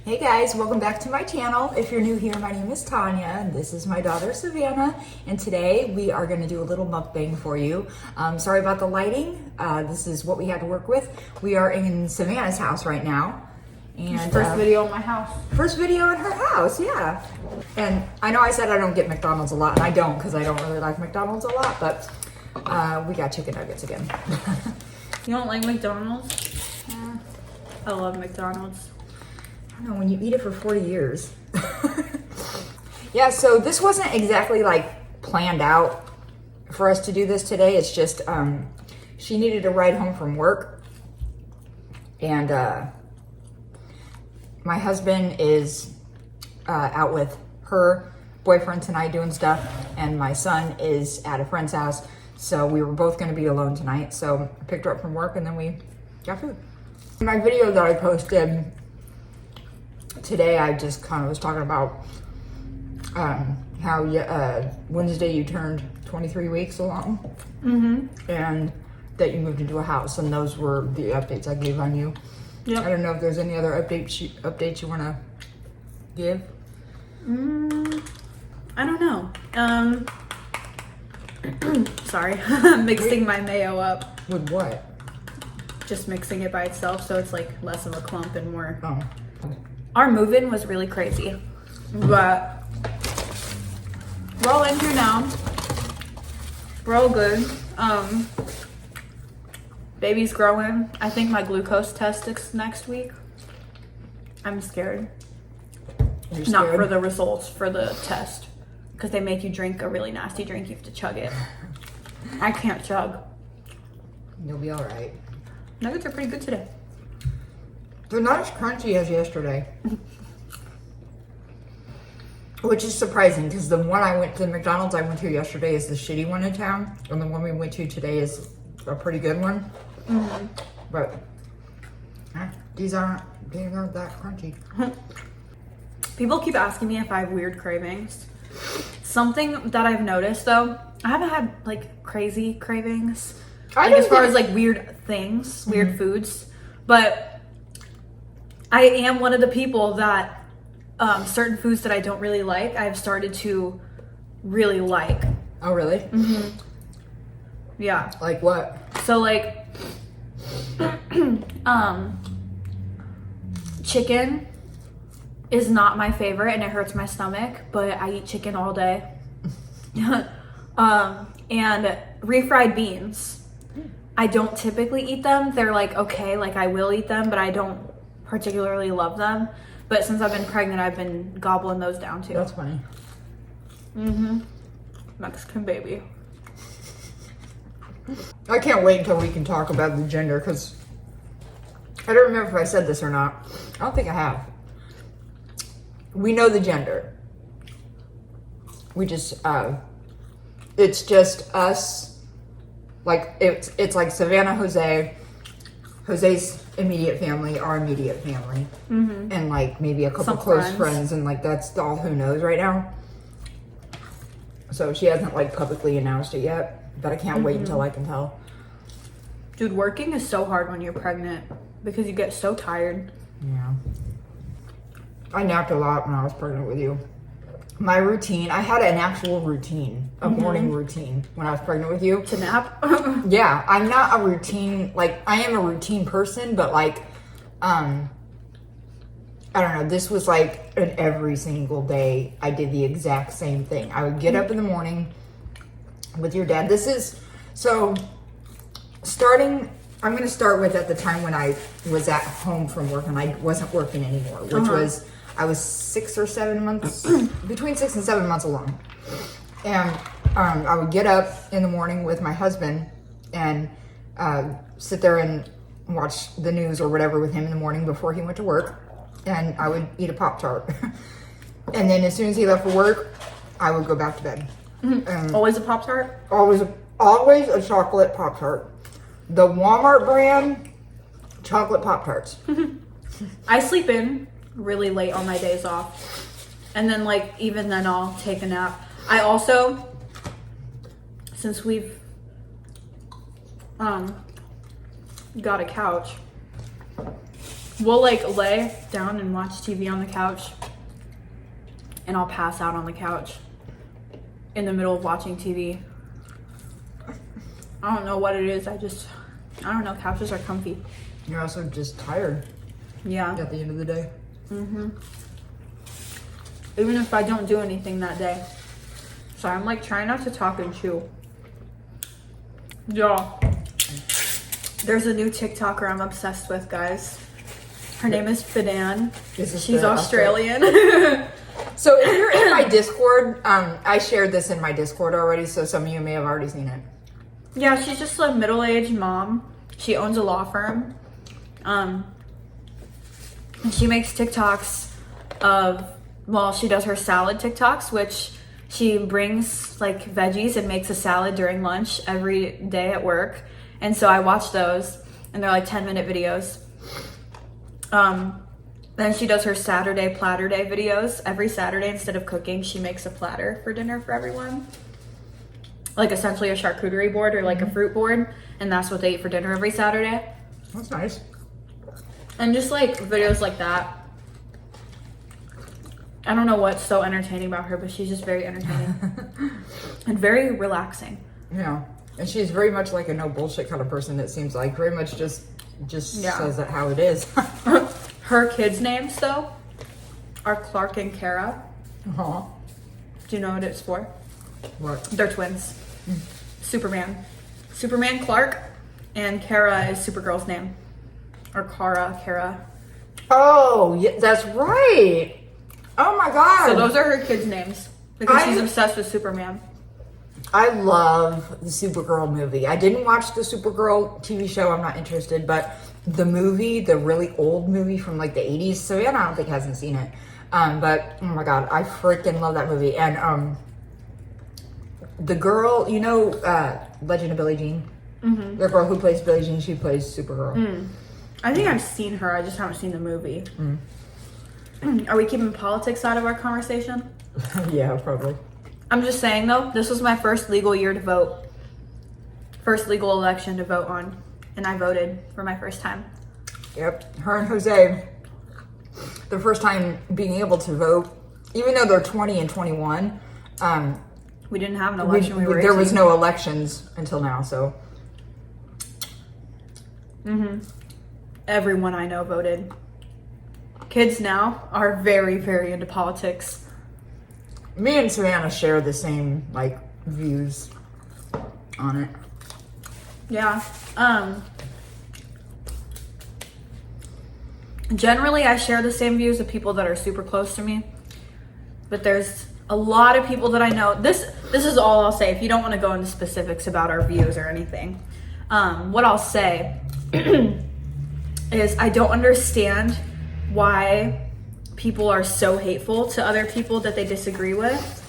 Hey guys, welcome back to my channel. If you're new here, my name is Tanya and this is my daughter Savannah, and today we are going to do a little mukbang for you. Sorry about the lighting. This is what we had to work with. We are in Savannah's house right now. And first video in my house. First video in her house, yeah. And I know I said I don't get McDonald's a lot, and I don't because I don't really like McDonald's a lot, but we got chicken nuggets again. You don't like McDonald's? Yeah. I love McDonald's. I don't know, when you eat it for 40 years. Yeah, so this wasn't exactly like planned out for us to do this today. It's just she needed a ride home from work, and my husband is out with her boyfriend tonight doing stuff, and my son is at a friend's house, so we were both going to be alone tonight. So I picked her up from work and then we got food. In my video that I posted today, I just kind of was talking about how Wednesday you turned 23 weeks along, and that you moved into a house, and those were the updates I gave on you. Yep. I don't know if there's any other updates you want to give. I don't know. Sorry, mixing my mayo up. With what? Just mixing it by itself, so it's like less of a clump and more. Oh. Our move-in was really crazy, but we're all in here now. We're all good. Baby's growing. I think my glucose test is next week. I'm scared. You're scared? Not for the results, for the test. Because they make you drink a really nasty drink. You have to chug it. I can't chug. You'll be all right. Nuggets are pretty good today. They're not as crunchy as yesterday. Which is surprising, because the one I went to, the McDonald's I went to yesterday is the shitty one in town, and the one we went to today is a pretty good one. But these aren't that crunchy. People keep asking me if I have weird cravings. Something that I've noticed though, I haven't had like crazy cravings. Like as far as like weird things, weird foods. But I am one of the people that certain foods that I don't really like, I've started to really like. Oh, really? Yeah. Like what? So like chicken is not my favorite and it hurts my stomach, but I eat chicken all day. And refried beans. I don't typically eat them. They're like, okay, like I will eat them, but I don't particularly love them. But since I've been pregnant, I've been gobbling those down too. That's funny. Mexican baby. I can't wait until we can talk about the gender, because I don't remember if I said this or not. I don't think I have. We know the gender. We just, it's just us. Like, it's like Savannah, Jose's immediate family, our immediate family, and like maybe a couple Some close friends, and like that's all who knows right now. So she hasn't like publicly announced it yet, but I can't wait until I can tell. Dude, working is so hard when you're pregnant because you get so tired. Yeah. I napped a lot when I was pregnant with you. My routine, I had an actual routine, a morning routine when I was pregnant with you. To nap? Yeah, I'm not a routine, like, I am a routine person, but like, I don't know, this was like an every single day I did the exact same thing. I would get up in the morning with your dad. This is, so starting, I'm going to start with at the time when I was at home from work and I wasn't working anymore, which was, I was 6 or 7 months, between 6 and 7 months along. And I would get up in the morning with my husband and sit there and watch the news or whatever with him in the morning before he went to work. And I would eat a Pop-Tart. And then as soon as he left for work, I would go back to bed. Always a Pop-Tart? Always a chocolate Pop-Tart. The Walmart brand chocolate Pop-Tarts. I sleep in really late on my days off, and then like even then I'll take a nap. I also, since we've got a couch, we'll like lay down and watch TV on the couch, and I'll pass out on the couch in the middle of watching TV. I don't know what it is. I don't know. Couches are comfy. You're also just tired. Yeah. At the end of the day. Even if I don't do anything that day. So I'm like trying not to talk and chew. Yeah. There's a new TikToker I'm obsessed with, guys. Her name is Fadan. She's Australian. So if you're in my Discord, I shared this in my Discord already, so some of you may have already seen it. Yeah, she's just a middle-aged mom. She owns a law firm. And she makes TikToks of, well, she does her salad TikToks, which she brings like veggies and makes a salad during lunch every day at work. And so I watch those, and they're like 10-minute videos. Then she does her Saturday platter day videos. Every Saturday, instead of cooking, she makes a platter for dinner for everyone. Like essentially a charcuterie board or like a fruit board. And that's what they eat for dinner every Saturday. That's nice. And just like videos like that. I don't know what's so entertaining about her, but she's just very entertaining. And very relaxing. Yeah. And she's very much like a no bullshit kind of person, it seems like. Very much just says it how it is. Her kids' names, though, are Clark and Kara. Uh-huh. Do you know what it's for? What? They're twins. Superman Clark, and Kara is Supergirl's name. Or Kara. Oh, yeah, that's right. Oh my god. So those are her kids' names. Because she's obsessed with Superman. I love the Supergirl movie. I didn't watch the Supergirl TV show. I'm not interested. But the movie, the really old movie from like the 80s, Savannah, I don't think hasn't seen it. But oh my god, I freaking love that movie. And the girl, you know, Legend of Billie Jean? Mm-hmm. The girl who plays Billie Jean, she plays Supergirl. I think I've seen her. I just haven't seen the movie. Are we keeping politics out of our conversation? Yeah, probably. I'm just saying, though, this was my first legal year to vote. First legal election to vote on. And I voted for my first time. Yep. Her and Jose, their first time being able to vote, even though they're 20 and 21. We didn't have an election. There was no elections until now, so. Everyone I know voted. Kids now are very, very into politics. Me and Savannah share the same, like, views on it. Yeah. Generally, I share the same views of people that are super close to me. But there's a lot of people that I know. This is all I'll say. If you don't want to go into specifics about our views or anything. What I'll say is I don't understand why people are so hateful to other people that they disagree with.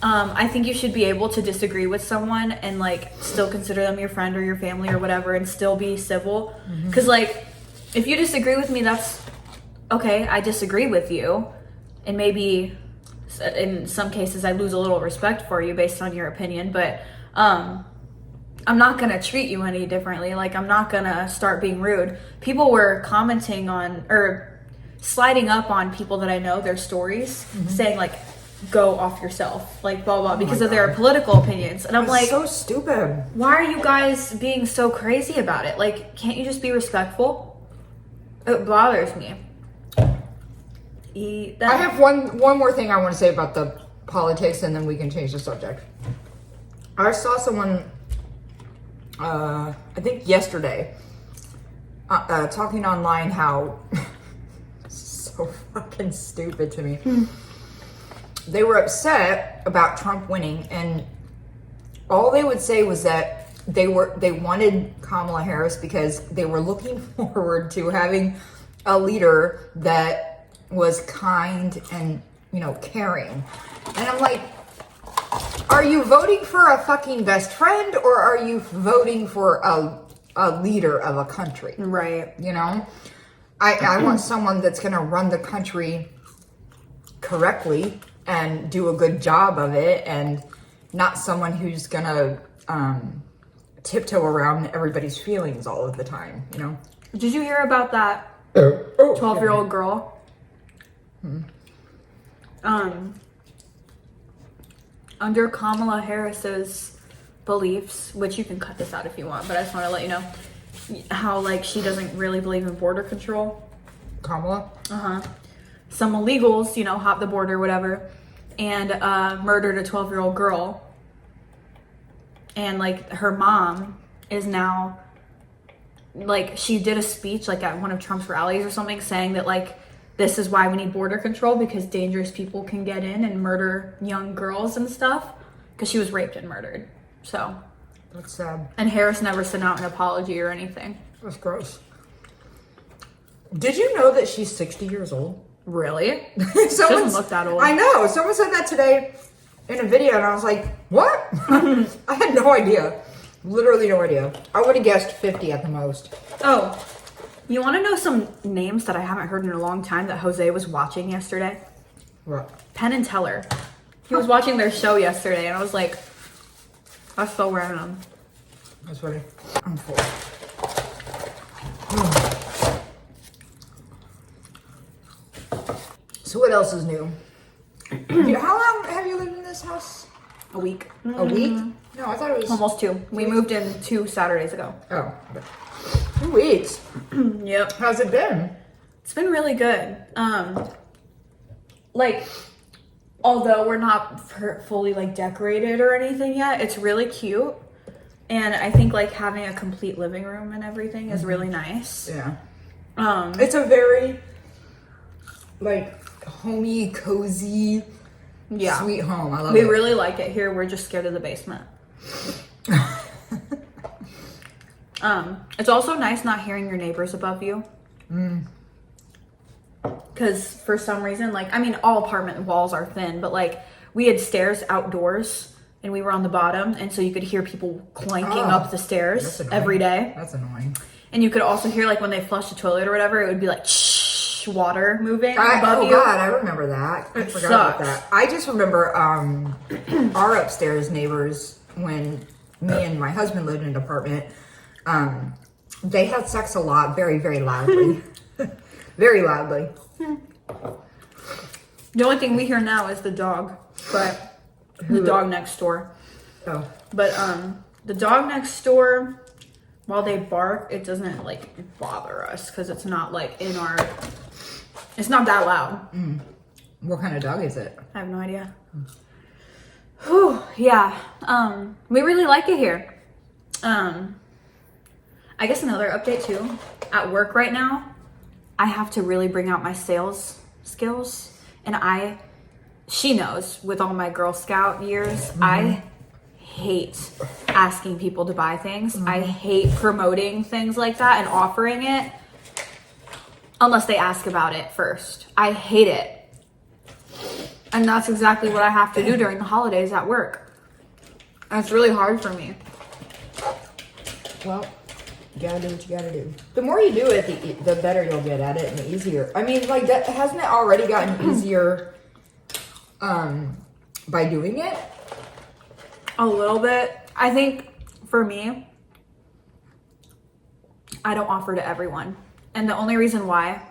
I think you should be able to disagree with someone and like still consider them your friend or your family or whatever and still be civil. Because like if you disagree with me, that's okay. I disagree with you, and maybe in some cases I lose a little respect for you based on your opinion, but I'm not gonna treat you any differently. Like I'm not gonna start being rude. People were commenting on or sliding up on people that I know, their stories, saying like, go off yourself, like blah blah, because of their political opinions. And I'm like, so stupid. Why are you guys being so crazy about it? Like, can't you just be respectful? It bothers me. I have one more thing I want to say about the politics, and then we can change the subject. I saw someone, I think yesterday, talking online how so fucking stupid to me. They were upset about Trump winning, and all they would say was that they wanted Kamala Harris because they were looking forward to having a leader that was kind and, you know, caring. And I'm like, are you voting for a fucking best friend, or are you voting for a leader of a country? Right. You know? I want someone that's going to run the country correctly and do a good job of it, and not someone who's going to tiptoe around everybody's feelings all of the time, you know? Did you hear about that 12-year-old girl. Under Kamala Harris's beliefs, which you can cut this out if you want, but I just want to let you know how, like, she doesn't really believe in border control. Kamala? Some illegals, you know, hopped the border, whatever, and murdered a 12-year-old girl. And, like, her mom is now, like, she did a speech, like, at one of Trump's rallies or something, saying that, like, this is why we need border control, because dangerous people can get in and murder young girls and stuff, because she was raped and murdered. So. That's sad. And Harris never sent out an apology or anything. That's gross. Did you know that she's 60 years old? Really? Someone doesn't look that old. I know. Someone said that today in a video, and I was like, what? I had no idea. Literally no idea. I would have guessed 50 at the most. Oh, you want to know some names that I haven't heard in a long time that Jose was watching yesterday? What? Penn and Teller. He was watching their show yesterday, and I was like, that's so random. That's funny. I'm full. So what else is new? How long have you lived in this house? A week. A week? No, I thought it was... Almost 2. We moved in 2 Saturdays ago. Oh. 2 weeks? Yep. How's it been? It's been really good. Like, although we're not fully, like, decorated or anything yet, it's really cute. And I think, like, having a complete living room and everything is really nice. Yeah. It's a very, like, homey, cozy, sweet home. I love it. We really like it here. We're just scared of the basement. It's also nice not hearing your neighbors above you. Because for some reason, like, I mean, all apartment walls are thin, but, like, we had stairs outdoors and we were on the bottom, and so you could hear people clanking up the stairs every day. That's annoying. And you could also hear, like, when they flush the toilet or whatever, it would be like shh, water moving above you. God, I remember that. I forgot about that. I just remember our upstairs neighbors, when me and my husband lived in an apartment, they had sex a lot, very, very loudly. Very loudly. The only thing we hear now is the dog, but the dog next door. Oh. But the dog next door, while they bark, it doesn't, like, bother us because it's not, like, it's not that loud. What kind of dog is it? I have no idea. Whew, yeah. We really like it here. I guess another update too. At work right now, I have to really bring out my sales skills, and she knows with all my Girl Scout years, I hate asking people to buy things. I hate promoting things like that and offering it unless they ask about it first. I hate it. And that's exactly what I have to do during the holidays at work. And it's really hard for me. Well, you gotta do what you gotta do. The more you do it, the better you'll get at it, and the easier. I mean, like, that hasn't it already gotten easier by doing it? A little bit. I think for me, I don't offer to everyone. And the only reason why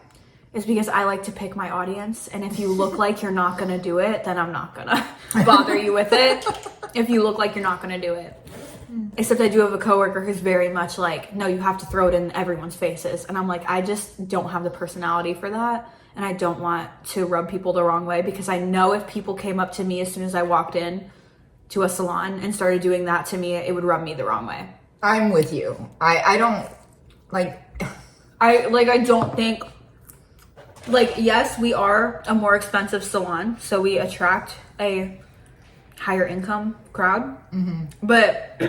is because I like to pick my audience. And if you look like you're not going to do it, then I'm not going to bother you with it. If you look like you're not going to do it. Except I do have a coworker who's very much like, no, you have to throw it in everyone's faces. And I'm like, I just don't have the personality for that. And I don't want to rub people the wrong way, because I know if people came up to me as soon as I walked in to a salon and started doing that to me, it would rub me the wrong way. I'm with you. I don't like... I don't think, like, yes, we are a more expensive salon, so we attract a higher income crowd. But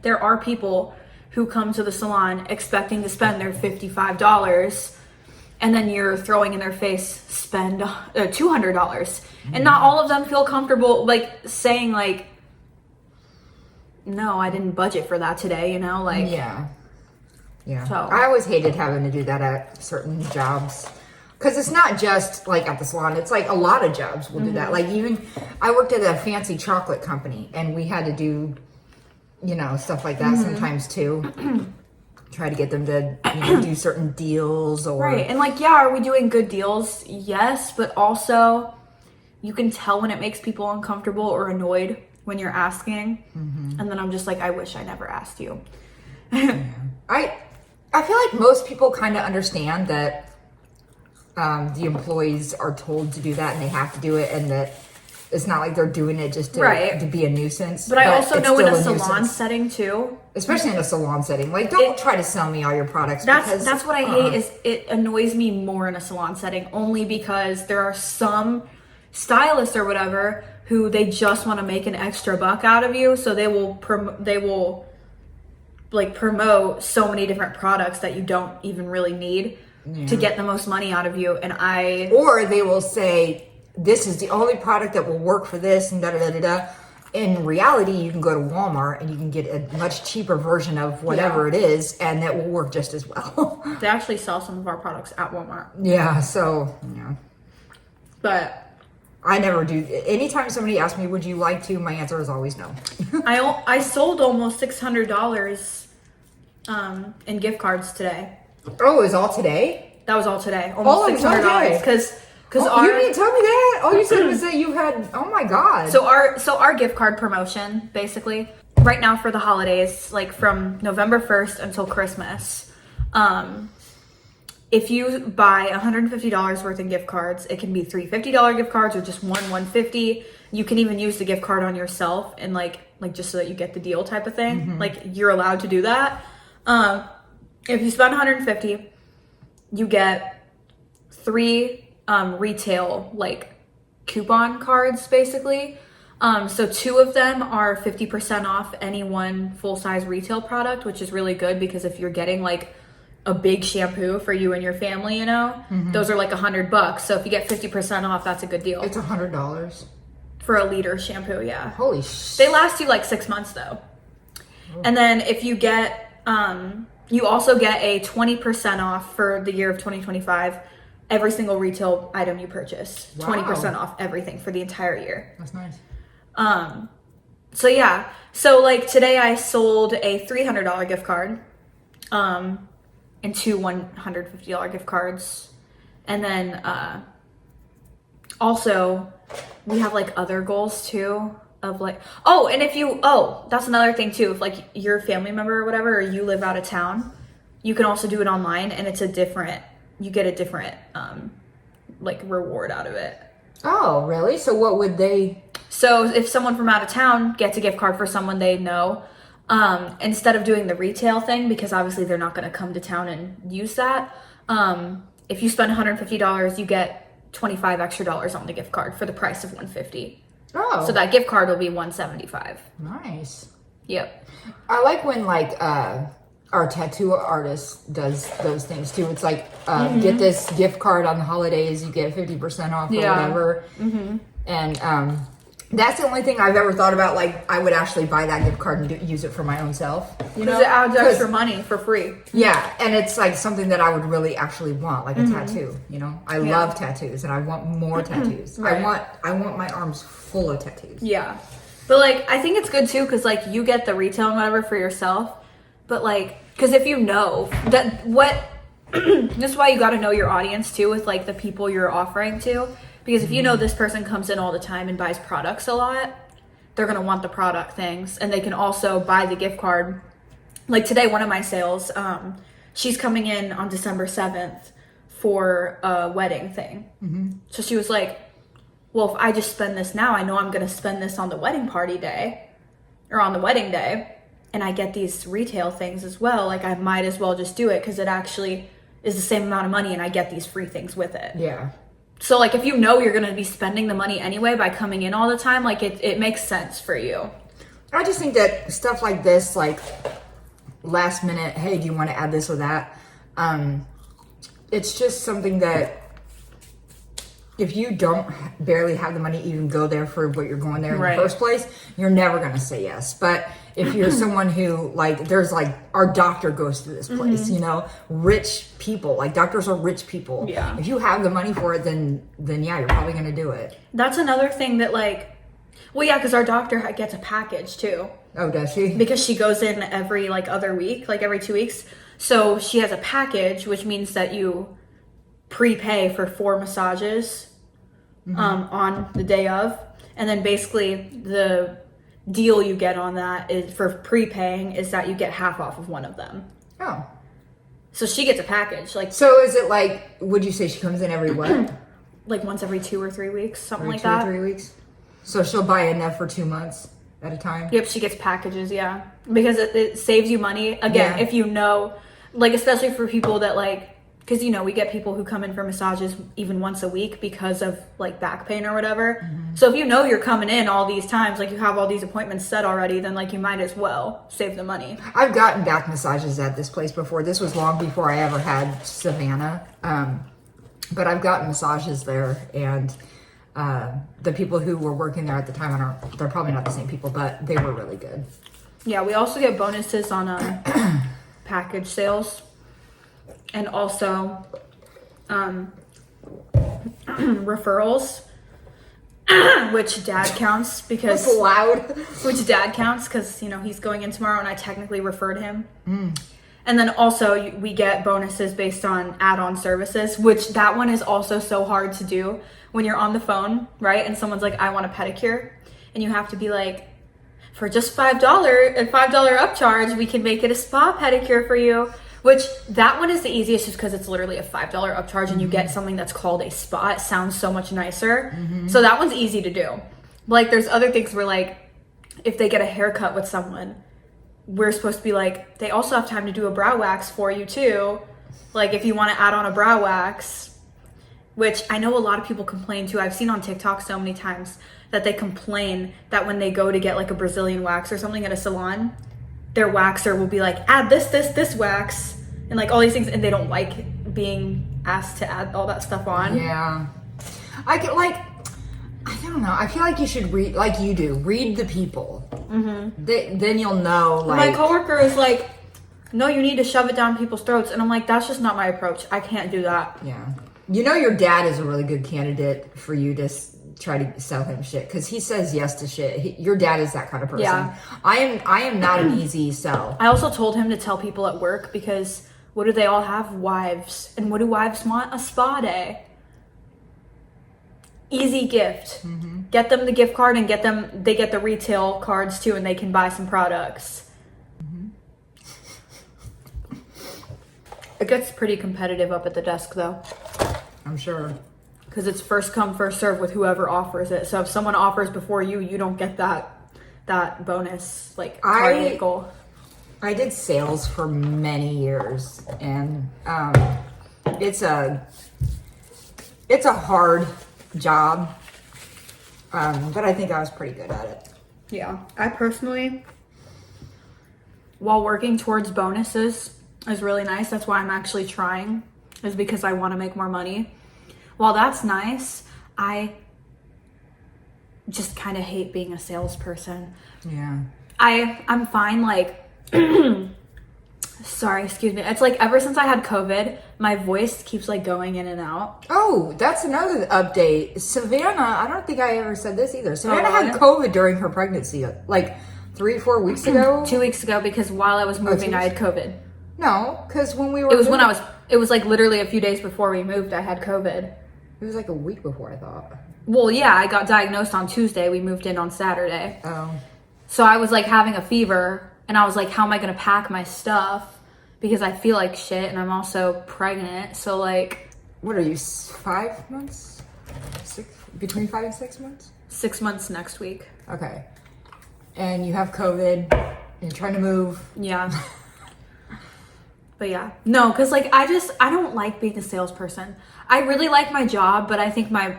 there are people who come to the salon expecting to spend their $55, and then you're throwing in their face, spend $200. And not all of them feel comfortable, like, saying, like, no, I didn't budget for that today, you know? Like, yeah. So. I always hated having to do that at certain jobs. Because it's not just, like, at the salon. It's, like, a lot of jobs will do that. Like, even, I worked at a fancy chocolate company, and we had to do, you know, stuff like that sometimes, too. try to get them to do certain deals or right. And like, yeah, are we doing good deals? Yes, but also you can tell when it makes people uncomfortable or annoyed when you're asking. And then I'm just like, I wish I never asked you. I feel like most people kind of understand that the employees are told to do that and they have to do it, and that it's not like they're doing it just to be a nuisance. But I also know in a salon nuisance. setting too. Especially in a salon setting. Like, don't try to sell me all your products. That's what I hate is it annoys me more in a salon setting, only because there are some stylists or whatever who they just want to make an extra buck out of you. So they will like promote so many different products that you don't even really need to get the most money out of you. Or they will say, this is the only product that will work for this and da-da-da-da-da. In reality, you can go to Walmart and you can get a much cheaper version of whatever it is, and that will work just as well. They actually sell some of our products at Walmart. Yeah, so, But I never do. Anytime somebody asks me, would you like to? My answer is always no. I sold almost $600 in gift cards today. Oh, it was all today? That was all today. Almost $600 because you didn't tell me that. All you said was that you had. Oh my god. So our gift card promotion, basically, right now for the holidays, like from November 1st until Christmas, if you buy $150 worth in gift cards, it can be three $50 gift cards or just one $150. You can even use the gift card on yourself and like just so that you get the deal type of thing. Like, you're allowed to do that. If you spend $150, you get 3 retail like coupon cards, basically. So 2 of them are 50% off any one full-size retail product, which is really good because if you're getting like a big shampoo for you and your family, those are like $100. So if you get 50% off, that's a good deal. It's $100 for a liter shampoo. Yeah. Holy shit. They last you like 6 months though. And then if you get, you also get a 20% off for the year of 2025. Every single retail item you purchase, 20% off everything for the entire year. That's nice. So yeah. So like today I sold a $300 gift card, and 2 $150 gift cards. And then, also we have like other goals too of like, that's another thing too. If like you're a family member or whatever, or you live out of town, you can also do it online and you get a different like reward out of it. Oh, really? So what would they? So if someone from out of town gets a gift card for someone they know, instead of doing the retail thing, because obviously they're not going to come to town and use that, if you spend $150, you get $25 extra on the gift card for the price of $150. Oh. So that gift card will be $175. Nice. Yep. I like when like our tattoo artist does those things too. It's like, get this gift card on the holidays, you get 50% off or whatever. And that's the only thing I've ever thought about. Like, I would actually buy that gift card and use it for my own self. Because it adds extra money for free. Yeah, and it's like something that I would really actually want, like a tattoo. I love tattoos, and I want more tattoos. Right. I want my arms full of tattoos. Yeah, but like I think it's good too because like you get the retail and whatever for yourself, but like because if you know that this is why you got to know your audience too with like the people you're offering to. Because if you know this person comes in all the time and buys products a lot, they're going to want the product things. And they can also buy the gift card. Like today, one of my sales, she's coming in on December 7th for a wedding thing. So she was like, well, if I just spend this now, I know I'm going to spend this on the wedding party day or on the wedding day. And I get these retail things as well. Like I might as well just do it because it actually is the same amount of money and I get these free things with it. Yeah. So, like, if you know you're going to be spending the money anyway by coming in all the time, like, it makes sense for you. I just think that stuff like this, like, last minute, hey, do you want to add this or that? It's just something that if you don't barely have the money to even go there for what you're going there in the first place, you're never going to say yes. But if you're someone who, like, there's, like, our doctor goes to this place, rich people. Like, doctors are rich people. Yeah. If you have the money for it, then yeah, you're probably going to do it. That's another thing that, like, well, yeah, because our doctor gets a package, too. Oh, does she? Because she goes in every, like, other week, like, every 2 weeks. So she has a package, which means that you prepay for 4 massages on the day of. And then basically the deal you get on that is for prepaying is that you get half off of one of them. Oh. So she gets a package. Like, so is it like, would you say she comes in every what? Like once every 2 or 3 weeks, something every like 2 that. or 3 weeks? So she'll buy enough for 2 months at a time? Yep, she gets packages, yeah. Because it saves you money. Again, if you know, like, especially for people that, like, because, you know, we get people who come in for massages even once a week because of, like, back pain or whatever. Mm-hmm. So if you know you're coming in all these times, like, you have all these appointments set already, then, like, you might as well save the money. I've gotten back massages at this place before. This was long before I ever had Savannah. But I've gotten massages there, and the people who were working there at the time, they're probably not the same people, but they were really good. Yeah, we also get bonuses on package sales. And also referrals, which Dad counts because... That's loud. Which Dad counts because, you know, he's going in tomorrow and I technically referred him. And then also we get bonuses based on add-on services, which that one is also so hard to do when you're on the phone, right? And someone's like, I want a pedicure. And you have to be like, for just $5, a $5 upcharge, we can make it a spa pedicure for you. Which, that one is the easiest just because it's literally a $5 upcharge and you get something that's called a spa. It sounds so much nicer. So that one's easy to do. Like, there's other things where, like, if they get a haircut with someone, we're supposed to be like, they also have time to do a brow wax for you too. Like, if you want to add on a brow wax, which I know a lot of people complain too. I've seen on TikTok so many times that they complain that when they go to get like a Brazilian wax or something at a salon, their waxer will be like, add this wax, and like all these things, and they don't like being asked to add all that stuff on. Yeah. I don't know. I feel like you should read, like you do, read the people. Then you'll know, like... My coworker is like, no, you need to shove it down people's throats. And I'm like, that's just not my approach. I can't do that. Yeah. You know your dad is a really good candidate for you to try to sell him shit because he says yes to shit. Your dad is that kind of person. Yeah. I am not an easy sell. I also told him to tell people at work because what do they all have? Wives. And what do wives want? A spa day. Easy gift. Get them the gift card and they get the retail cards too and they can buy some products. It gets pretty competitive up at the desk though. I'm sure. Because it's first come, first serve with whoever offers it. So if someone offers before you, you don't get that bonus, like, target goal. I did sales for many years, and it's a hard job, but I think I was pretty good at it. Yeah. I personally, while working towards bonuses is really nice. That's why I'm actually trying, is because I want to make more money. While that's nice, I just kind of hate being a salesperson. Yeah. I'm fine, like, sorry, excuse me. It's like ever since I had COVID, my voice keeps like going in and out. Oh, that's another update. Savannah, I don't think I ever said this either. Savannah had COVID during her pregnancy, like 3 or 4 weeks ago. 2 weeks ago, because while I was moving, I had COVID. No, because when we were... It was like literally a few days before we moved, I had COVID. It was like a week before, I thought. Well, yeah, I got diagnosed on Tuesday. We moved in on Saturday. Oh. So I was like having a fever, and I was like, how am I going to pack my stuff? Because I feel like shit, and I'm also pregnant. So like... What are you, 5 months? Between 5 and 6 months? 6 months next week. Okay. And you have COVID, and you're trying to move. Yeah. But yeah, no, because like I don't like being a salesperson. I really like my job, but I think my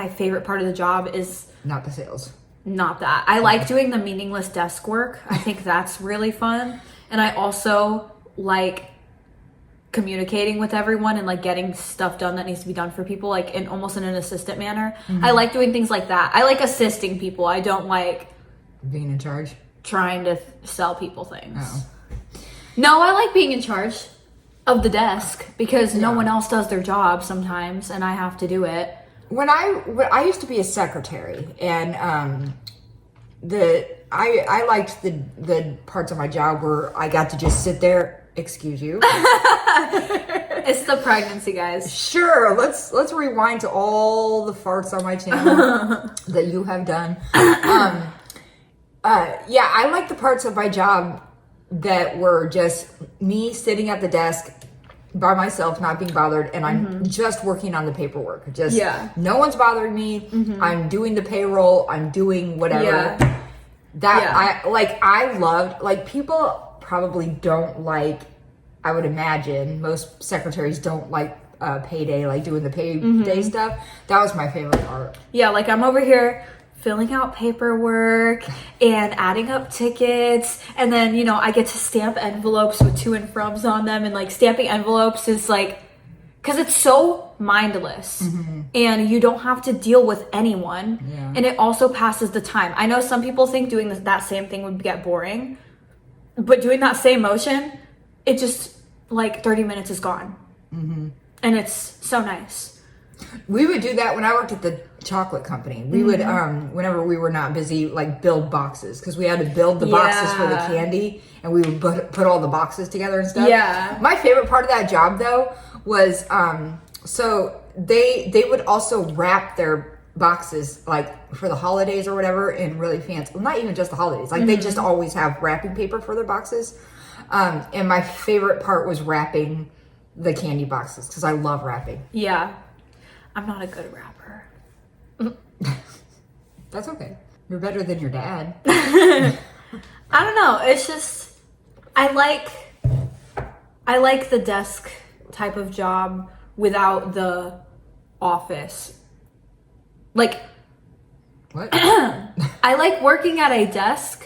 favorite part of the job is not the sales. Not that. I like doing the meaningless desk work. I think that's really fun. And I also like communicating with everyone and like getting stuff done that needs to be done for people, like in almost in an assistant manner. I like doing things like that. I like assisting people. I don't like being in charge, trying to sell people things. Oh. No, I like being in charge of the desk because no one else does their job sometimes, and I have to do it. When I used to be a secretary, and I liked the parts of my job where I got to just sit there excuse you. It's the pregnancy, guys. Sure, let's rewind to all the farts on my channel that you have done. Yeah, I like the parts of my job that were just me sitting at the desk by myself, not being bothered, and I'm just working on the paperwork. Just no one's bothering me. I'm doing the payroll. I'm doing whatever. I loved, like, people probably don't like, I would imagine most secretaries don't like payday, like doing the payday stuff. That was my favorite part. Yeah, like I'm over here filling out paperwork and adding up tickets, and then, you know, I get to stamp envelopes with to and froms on them, and like stamping envelopes is like, because it's so mindless and you don't have to deal with anyone, and it also passes the time. I know some people think doing that same thing would get boring, but doing that same motion, it just, like, 30 minutes is gone. And it's so nice. We would do that when I worked at the chocolate company. We would, whenever we were not busy, like, build boxes, because we had to build the boxes for the candy, and we would put all the boxes together and stuff. Yeah. My favorite part of that job, though, was so they would also wrap their boxes, like, for the holidays or whatever, in really fancy, well, not even just the holidays, like they just always have wrapping paper for their boxes. And my favorite part was wrapping the candy boxes, because I love wrapping. Yeah, I'm not a good rapper. That's okay, you're better than your dad. I don't know, it's just, I like the desk type of job without the office. Like, What? I like working at a desk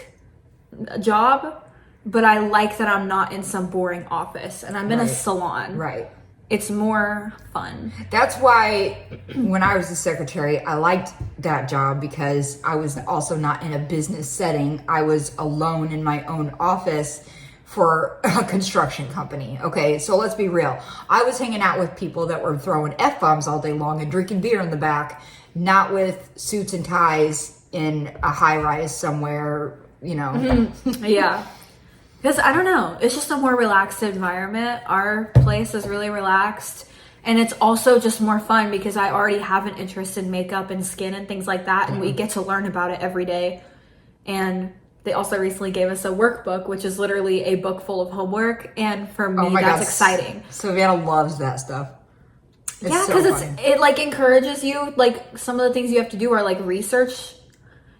job, but I like that I'm not in some boring office and I'm in a salon. Right. It's more fun. That's why when I was a secretary, I liked that job, because I was also not in a business setting. I was alone in my own office for a construction company. Okay, so let's be real. I was hanging out with people that were throwing F-bombs all day long and drinking beer in the back, not with suits and ties in a high-rise somewhere, you know. Yeah. Because, I don't know, it's just a more relaxed environment. Our place is really relaxed. And it's also just more fun because I already have an interest in makeup and skin and things like that. And we get to learn about it every day. And they also recently gave us a workbook, which is literally a book full of homework. And for me, that's exciting. Savannah loves that stuff. Yeah, because it like encourages you. Like, some of the things you have to do are like research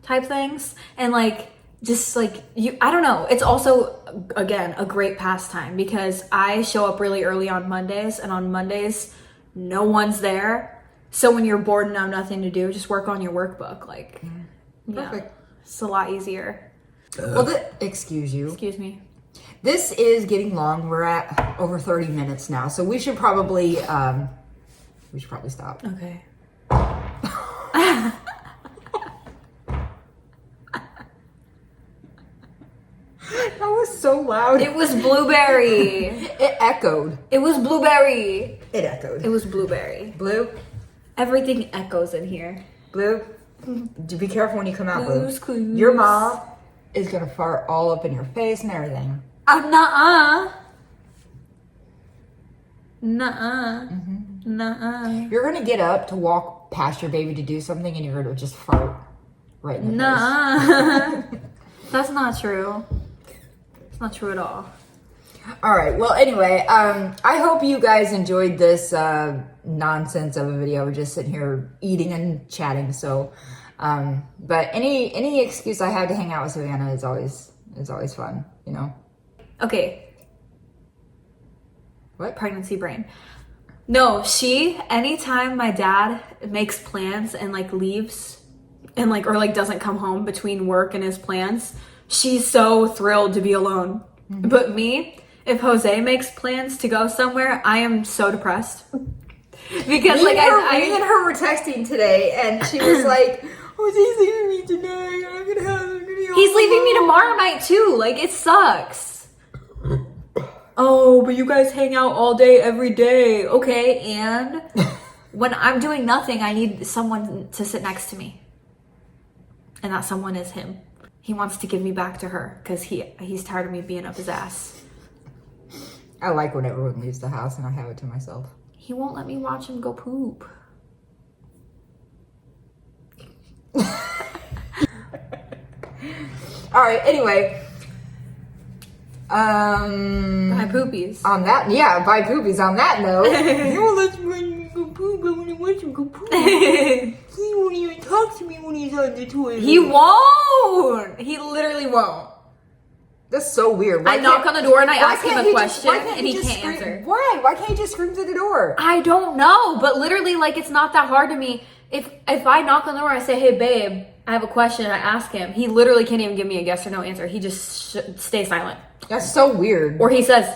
type things. And like, just like I don't know. It's also, again, a great pastime because I show up really early on Mondays, and on Mondays, no one's there. So when you're bored and have nothing to do, just work on your workbook. Like, perfect. It's a lot easier. Well, excuse you. Excuse me. This is getting long. We're at over 30 minutes now, so we should probably stop. Okay. That was so loud. It was blueberry. It echoed. It was blueberry. It echoed. It was blueberry. Blue? Everything echoes in here. Blue? Be careful when you come out, Blue's Blue. Clues. Your mom is going to fart all up in your face and everything. Nuh-uh. Nuh-uh. Nuh-uh. You're going to get up to walk past your baby to do something, and you're going to just fart right in the Nuh-uh. That's not true. It's not true at all. All right. Well, anyway, I hope you guys enjoyed this nonsense of a video. We're just sitting here eating and chatting. So, but any excuse I have to hang out with Savannah is always fun, you know. Okay. What? Pregnancy brain. No, anytime my dad makes plans and like leaves and like, or like doesn't come home between work and his plans, she's so thrilled to be alone. Mm-hmm. But me, if Jose makes plans to go somewhere, I am so depressed. Because me and her were texting today, and she was like, Jose's leaving me tonight. I'm gonna have He's leaving me tomorrow night too. Like, it sucks. Oh, but you guys hang out all day, every day. Okay, and when I'm doing nothing, I need someone to sit next to me. And that someone is him. He wants to give me back to her because he's tired of me being up his ass. I like when everyone leaves the house and I have it to myself. He won't let me watch him go poop. All right, anyway. Bye poopies. On that, yeah, bye poopies. On that note, you won't let me go poop, but when I watch him go poop, he won't even talk to me when he's on the toilet. He won't. He literally won't. That's so weird. I knock on the door and I ask him a question and he can't answer. Why? Why can't he just scream through the door? I don't know, but literally, like, it's not that hard to me. If I knock on the door, I say, "Hey, babe, I have a question." I ask him. He literally can't even give me a yes or no answer. He just stays silent. That's so weird. Or he says,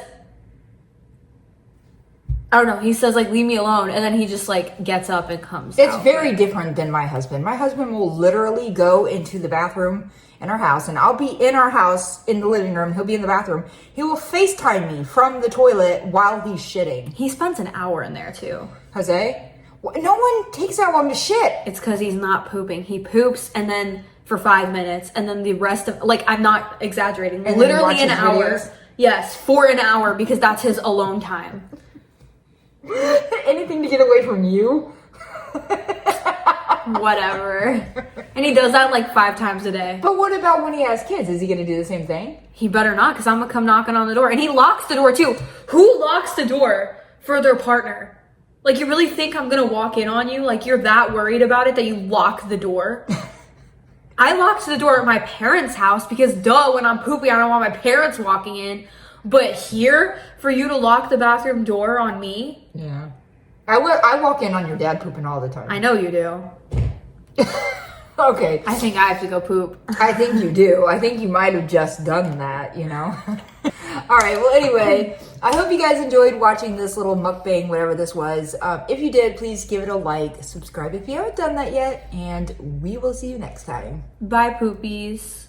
I don't know. He says, like, "Leave me alone," and then he just, like, gets up and comes. It's very different than my husband. My husband will literally go into the bathroom in our house, and I'll be in our house in the living room. He'll be in the bathroom. He will FaceTime me from the toilet while he's shitting. He spends an hour in there too. Jose, no one takes that long to shit. It's because he's not pooping. He poops and then for 5 minutes, and then the rest of, like, I'm not exaggerating. And literally an hour. Videos? Yes, for an hour, because that's his alone time. Anything to get away from you. Whatever. And he does that like 5 times a day. But what about when he has kids? Is he going to do the same thing? He better not, because I'm going to come knocking on the door. And he locks the door too. Who locks the door for their partner? Like, you really think I'm going to walk in on you? Like, you're that worried about it that you lock the door? I locked the door at my parents' house because, duh, when I'm pooping, I don't want my parents walking in. But here, for you to lock the bathroom door on me? Yeah. I walk in on your dad pooping all the time. I know you do. Okay. I think I have to go poop. I think you do. I think you might have just done that, you know? All right. Well, anyway, I hope you guys enjoyed watching this little mukbang, whatever this was. If you did, please give it a like. Subscribe if you haven't done that yet. And we will see you next time. Bye, poopies.